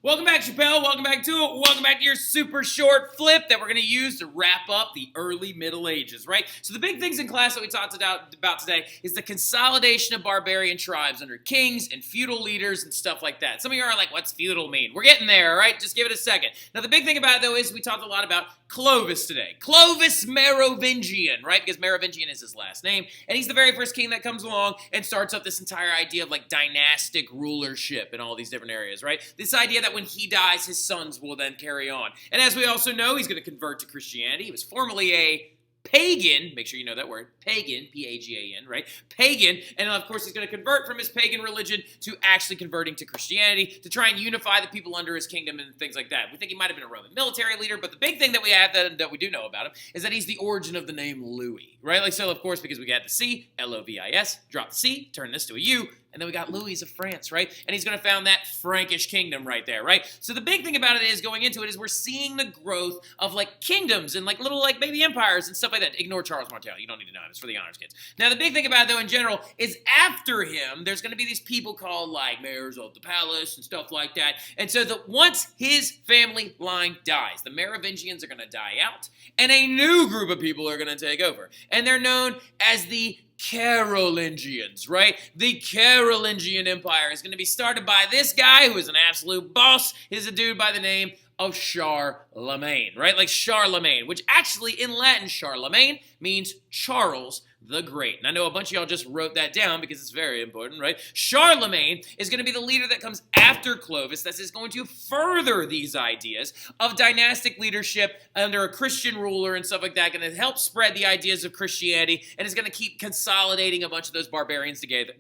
Welcome back, Chappelle. Welcome back to it. Welcome back to your super short flip that we're going to use to wrap up the early Middle Ages, right? So the big things in class that we talked about today is the consolidation of barbarian tribes under kings and feudal leaders and stuff like that. Some of you are like, what's feudal mean? We're getting there, all right? Just give it a second. Now, the big thing about it, though, is we talked a lot about Clovis today. Clovis Merovingian, right? Because Merovingian is his last name. And he's the very first king that comes along and starts up this entire idea of like dynastic rulership in all these different areas, right? This idea that when he dies, his sons will then carry on. And as we also know, he's going to convert to Christianity. He was formerly a pagan, make sure you know that word, pagan, P-A-G-A-N, right? Pagan, and of course he's going to convert from his pagan religion to actually converting to Christianity to try and unify the people under his kingdom and things like that. We think he might have been a Roman military leader, but the big thing that we have that we do know about him is that he's the origin of the name Louis, right? Like so, of course, because we got the C, L-O-V-I-S, drop the C, turn this to a U, and then we got Louis of France, right? And he's going to found that Frankish kingdom right there, right? So the big thing about it is going into it is we're seeing the growth of like kingdoms and like little like baby empires and stuff like that. Ignore Charles Martel. You don't need to know him. It's for the honors kids. Now the big thing about it though in general is after him, there's going to be these people called like mayors of the palace and stuff like that. And so once his family line dies, the Merovingians are going to die out and a new group of people are going to take over. And they're known as the Carolingians, right? The Carolingian Empire is going to be started by this guy who is an absolute boss. He's a dude by the name of Charlemagne, right? Like Charlemagne, which actually in Latin, Charlemagne means Charles the Great. And I know a bunch of y'all just wrote that down because it's very important, right? Charlemagne is going to be the leader that comes after Clovis that is going to further these ideas of dynastic leadership under a Christian ruler and stuff like that, going to help spread the ideas of Christianity, and is going to keep consolidating a bunch of those barbarians together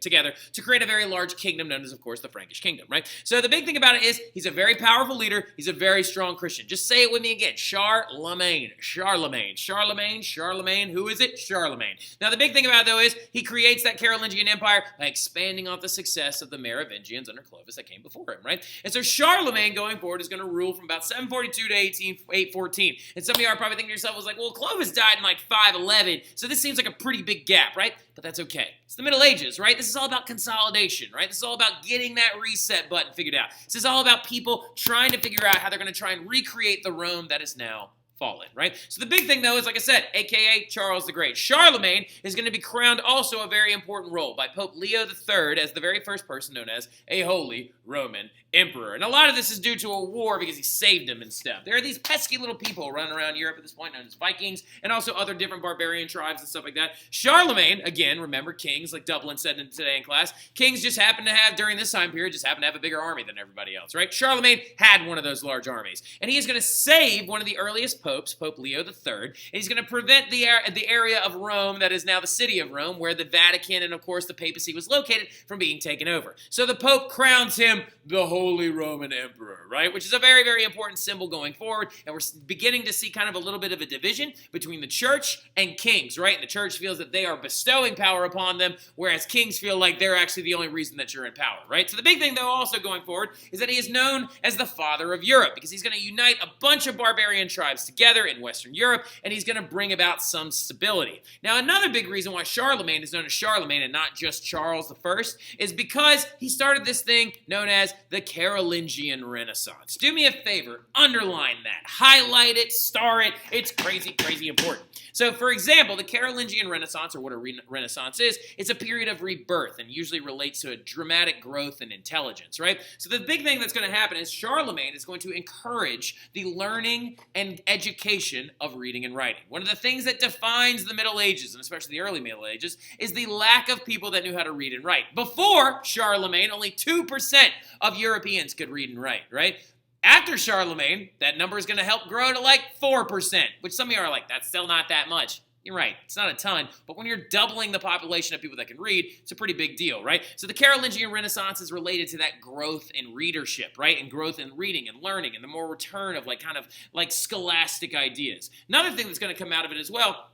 to create a very large kingdom known as, of course, the Frankish kingdom, right? So the big thing about it is he's a very powerful leader. He's a very strong Christian. Just say it with me again. Charlemagne. Charlemagne. Charlemagne. Charlemagne. Who is it? Charlemagne. Now, the big thing about it, though, is he creates that Carolingian Empire by expanding off the success of the Merovingians under Clovis that came before him, right? And so Charlemagne, going forward, is going to rule from about 742 to 814. And some of you are probably thinking to yourself, like, well, Clovis died in like 511, so this seems like a pretty big gap, right? But that's okay. It's the Middle Ages, right? This is all about consolidation, right? This is all about getting that reset button figured out. This is all about people trying to figure out how they're going to try and recreate the Rome that is now fallen, right? So the big thing, though, is, like I said, a.k.a. Charles the Great. Charlemagne is going to be crowned also a very important role by Pope Leo III as the very first person known as a Holy Roman Emperor. And a lot of this is due to a war because he saved them and stuff. There are these pesky little people running around Europe at this point known as Vikings and also other different barbarian tribes and stuff like that. Charlemagne, again, remember kings, like Dublin said today in class, kings just happen to have, during this time period, just happen to have a bigger army than everybody else, right? Charlemagne had one of those large armies. And he is going to save one of the earliest popes, Pope Leo III, and he's going to prevent the area of Rome that is now the city of Rome, where the Vatican and, of course, the papacy was located, from being taken over. So the Pope crowns him the Holy Roman Emperor, right? Which is a very, very important symbol going forward, and we're beginning to see kind of a little bit of a division between the church and kings, right? And the church feels that they are bestowing power upon them, whereas kings feel like they're actually the only reason that you're in power, right? So the big thing, though, also going forward, is that he is known as the father of Europe, because he's going to unite a bunch of barbarian tribes together in Western Europe, and he's going to bring about some stability. Now, another big reason why Charlemagne is known as Charlemagne and not just Charles I is because he started this thing known as the Carolingian Renaissance. Do me a favor, underline that, highlight it, star it. It's crazy, crazy important. So, for example, the Carolingian Renaissance, or what a Renaissance is, it's a period of rebirth and usually relates to a dramatic growth in intelligence, right? So the big thing that's going to happen is Charlemagne is going to encourage the learning and education of reading and writing. One of the things that defines the Middle Ages, and especially the early Middle Ages, is the lack of people that knew how to read and write. Before Charlemagne, only 2% of Europeans could read and write, right? After Charlemagne, that number is going to help grow to like 4%, which some of you are like, that's still not that much. You're right, it's not a ton, but when you're doubling the population of people that can read, it's a pretty big deal, right? So the Carolingian Renaissance is related to that growth in readership, right? And growth in reading and learning and the more return of like kind of like scholastic ideas. Another thing that's going to come out of it as well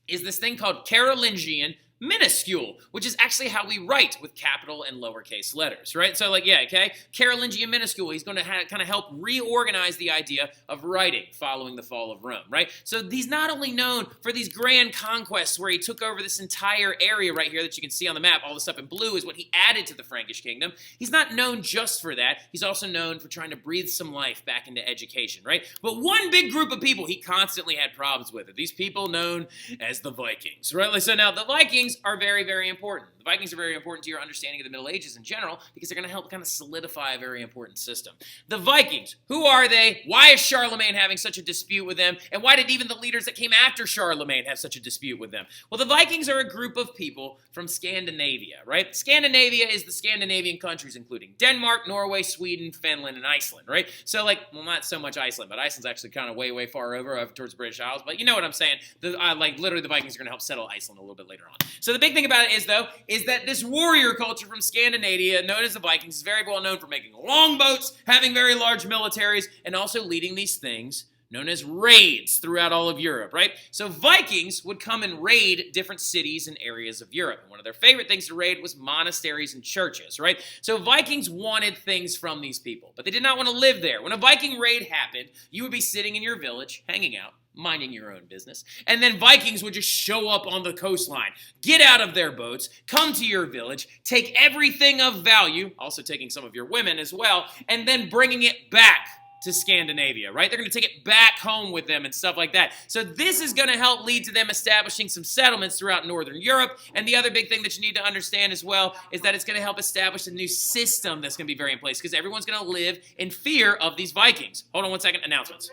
is this thing called Carolingian minuscule, which is actually how we write with capital and lowercase letters, right? So like, yeah, okay, Carolingian minuscule, he's going to kind of help reorganize the idea of writing following the fall of Rome, right? So he's not only known for these grand conquests where he took over this entire area right here that you can see on the map, all the stuff in blue is what he added to the Frankish kingdom. He's not known just for that. He's also known for trying to breathe some life back into education, right? But one big group of people he constantly had problems with, these people known as the Vikings, right? So now the Vikings are very, very important. The Vikings are very important to your understanding of the Middle Ages in general because they're going to help kind of solidify a very important system. The Vikings, who are they? Why is Charlemagne having such a dispute with them? And why did even the leaders that came after Charlemagne have such a dispute with them? Well, the Vikings are a group of people from Scandinavia, right? Scandinavia is the Scandinavian countries, including Denmark, Norway, Sweden, Finland, and Iceland, right? So like, well, not so much Iceland, but Iceland's actually kind of way, way far over towards the British Isles, but you know what I'm saying. Like literally the Vikings are going to help settle Iceland a little bit later on. So the big thing about it is, though, is that this warrior culture from Scandinavia, known as the Vikings, is very well known for making longboats, having very large militaries, and also leading these things known as raids throughout all of Europe, right? So Vikings would come and raid different cities and areas of Europe. And one of their favorite things to raid was monasteries and churches, right? So Vikings wanted things from these people, but they did not want to live there. When a Viking raid happened, you would be sitting in your village, hanging out, minding your own business. And then Vikings would just show up on the coastline, get out of their boats, come to your village, take everything of value, also taking some of your women as well, and then bringing it back to Scandinavia, right? They're going to take it back home with them and stuff like that. So this is going to help lead to them establishing some settlements throughout Northern Europe. And the other big thing that you need to understand as well is that it's going to help establish a new system that's going to be very in place because everyone's going to live in fear of these Vikings. Hold on one second. Announcements.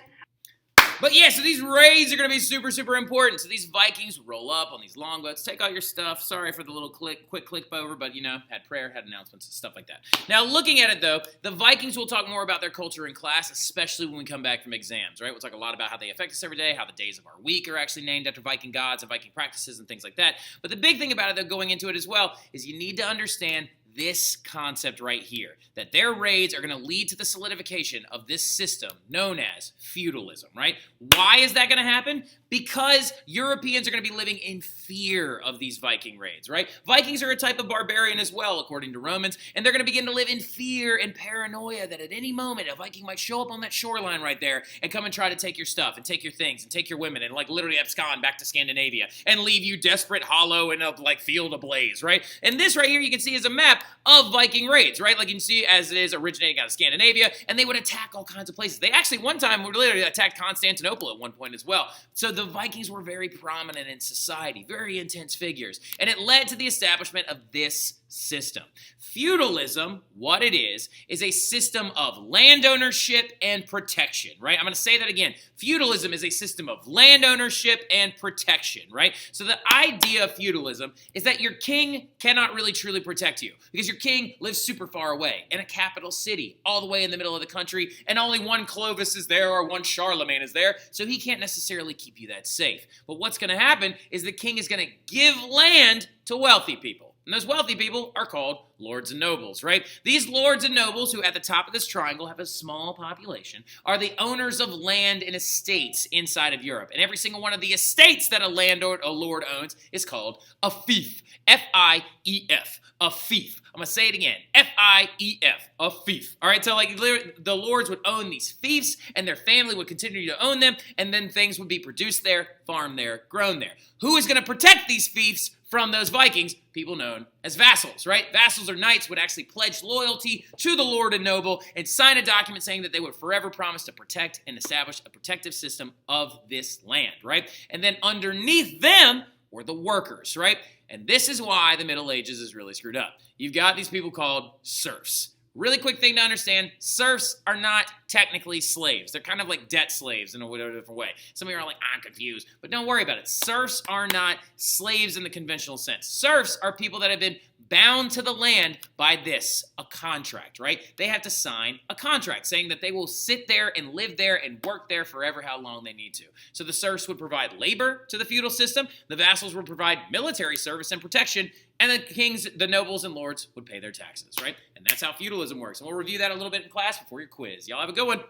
But yeah, so these raids are going to be super, super important. So these Vikings roll up on these longboats, take all your stuff. Sorry for the little quick click over, but you know, had prayer, had announcements, and stuff like that. Now, looking at it though, the Vikings will talk more about their culture in class, especially when we come back from exams, right? We'll talk a lot about how they affect us every day, how the days of our week are actually named after Viking gods and Viking practices and things like that. But the big thing about it though, going into it as well, is you need to understand this concept right here, that their raids are going to lead to the solidification of this system known as feudalism, right? Why is that going to happen? Because Europeans are going to be living in fear of these Viking raids, right? Vikings are a type of barbarian as well, according to Romans, and they're going to begin to live in fear and paranoia that at any moment a Viking might show up on that shoreline right there and come and try to take your stuff and take your things and take your women and like literally abscond back to Scandinavia and leave you desperate, hollow, in a like field ablaze, right? And this right here you can see is a map of Viking raids, right? Like you can see as it is originating out of Scandinavia, and they would attack all kinds of places. They actually one time would literally attacked Constantinople at one point as well. So the Vikings were very prominent in society, very intense figures, and it led to the establishment of this system. Feudalism, what it is a system of land ownership and protection, right? I'm going to say that again. Feudalism is a system of land ownership and protection, right? So the idea of feudalism is that your king cannot really truly protect you because your king lives super far away in a capital city, all the way in the middle of the country, and only one Clovis is there or one Charlemagne is there, so he can't necessarily keep you that safe. But what's going to happen is the king is going to give land to wealthy people. And those wealthy people are called lords and nobles, right? These lords and nobles, who at the top of this triangle have a small population, are the owners of land and estates inside of Europe. And every single one of the estates that a lord owns is called a fief. F-I-E-F. A fief. I'm going to say it again. F-I-E-F. A fief. All right, so like the lords would own these fiefs, and their family would continue to own them, and then things would be produced there, farmed there, grown there. Who is going to protect these fiefs from those Vikings? People known as vassals, right? Vassals or knights would actually pledge loyalty to the lord and noble and sign a document saying that they would forever promise to protect and establish a protective system of this land, right? And then underneath them were the workers, right? And this is why the Middle Ages is really screwed up. You've got these people called serfs. Really quick thing to understand, serfs are not technically slaves. They're kind of like debt slaves in a different way. Some of you are like, I'm confused. But don't worry about it. Serfs are not slaves in the conventional sense. Serfs are people that have been bound to the land by this, a contract, right? They have to sign a contract saying that they will sit there and live there and work there forever how long they need to. So the serfs would provide labor to the feudal system, the vassals would provide military service and protection, and the kings, the nobles, and lords would pay their taxes, right? And that's how feudalism works. And we'll review that a little bit in class before your quiz. Y'all have a good one.